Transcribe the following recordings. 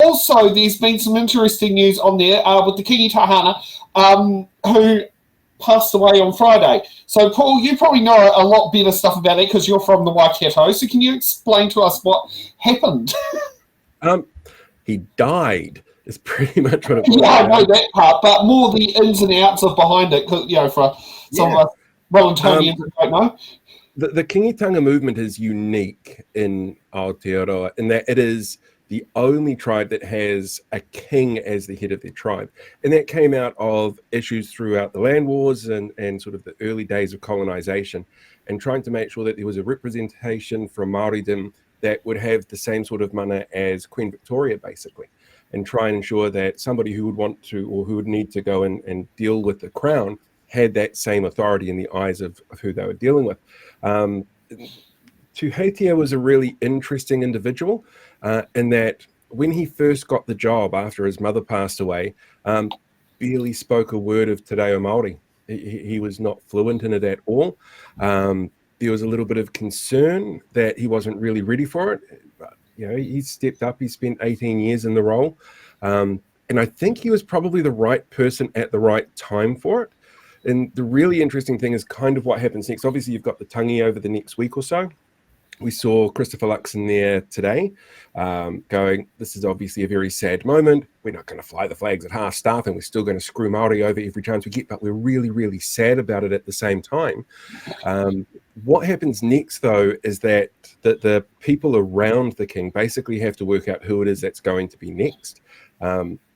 Also, there's been some interesting news on there with the Kīngitanga, who passed away on Friday. So, Paul, you probably know a lot better stuff about it because you're from the Waikato. So can you explain to us what happened? He died. Is pretty much what it was. Yeah, I know that part, but more the ins and outs of behind it, because, for some of us Wellingtonians that don't know. The Kīngitanga movement is unique in Aotearoa in that it is the only tribe that has a king as the head of their tribe. And that came out of issues throughout the land wars and sort of the early days of colonization, and trying to make sure that there was a representation from Māoridom that would have the same sort of mana as Queen Victoria, basically, and try and ensure that somebody who would want to or who would need to go and deal with the crown had that same authority in the eyes of who they were dealing with. Tūheitia was a really interesting individual in that when he first got the job after his mother passed away, barely spoke a word of Te Reo Māori. He was not fluent in it at all. There was a little bit of concern that he wasn't really ready for it. But, he stepped up. He spent 18 years in the role. And I think he was probably the right person at the right time for it. And the really interesting thing is kind of what happens next. Obviously, you've got the tangi over the next week or so. We saw Christopher Luxon there today going, this is obviously a very sad moment. We're not going to fly the flags at half staff and we're still going to screw Māori over every chance we get, but we're really, really sad about it at the same time. What happens next, though, is that the people around the king basically have to work out who it is that's going to be next.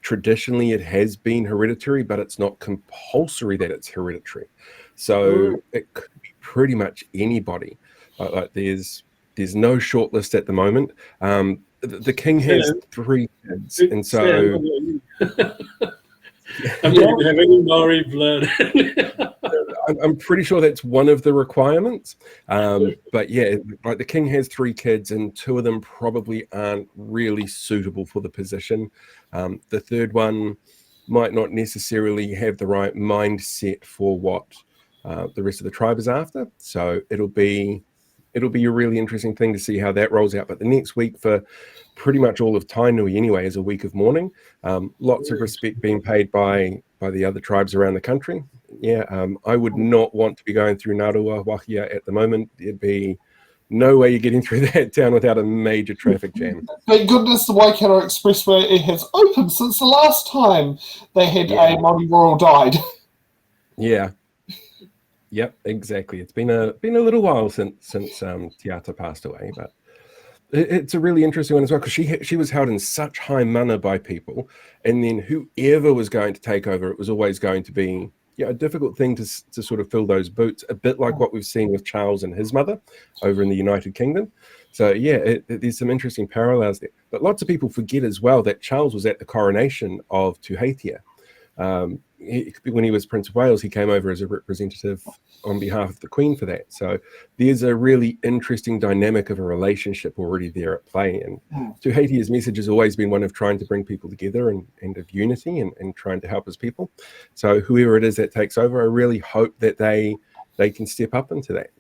Traditionally, it has been hereditary, but it's not compulsory that it's hereditary. So it could be pretty much anybody. There's no shortlist at the moment. The king has 3 kids, and so I don't have any Maori blood. I'm pretty sure that's one of the requirements. But yeah, the king has 3 kids, and 2 of them probably aren't really suitable for the position. The third one might not necessarily have the right mindset for what the rest of the tribe is after. So it'll be a really interesting thing to see how that rolls out. But the next week for pretty much all of Tainui anyway is a week of mourning. Lots of respect being paid by the other tribes around the country. I would not want to be going through Narua Wahia at the moment. There'd be no way you're getting through that town without a major traffic jam. Thank goodness the Waikato Expressway has opened since the last time they had a Māori royal died. Yeah. Yep, exactly. It's been a little while since Tiata passed away, but it's a really interesting one as well, because she was held in such high mana by people, and then whoever was going to take over, it was always going to be a difficult thing to sort of fill those boots, a bit like what we've seen with Charles and his mother over in the United Kingdom. So there's some interesting parallels there. But lots of people forget as well that Charles was at the coronation of Tūheitia. When he was Prince of Wales, he came over as a representative on behalf of the Queen for that. So there's a really interesting dynamic of a relationship already there at play. And Tūheitia's message has always been one of trying to bring people together and of unity and trying to help his people. So whoever it is that takes over, I really hope that they can step up into that.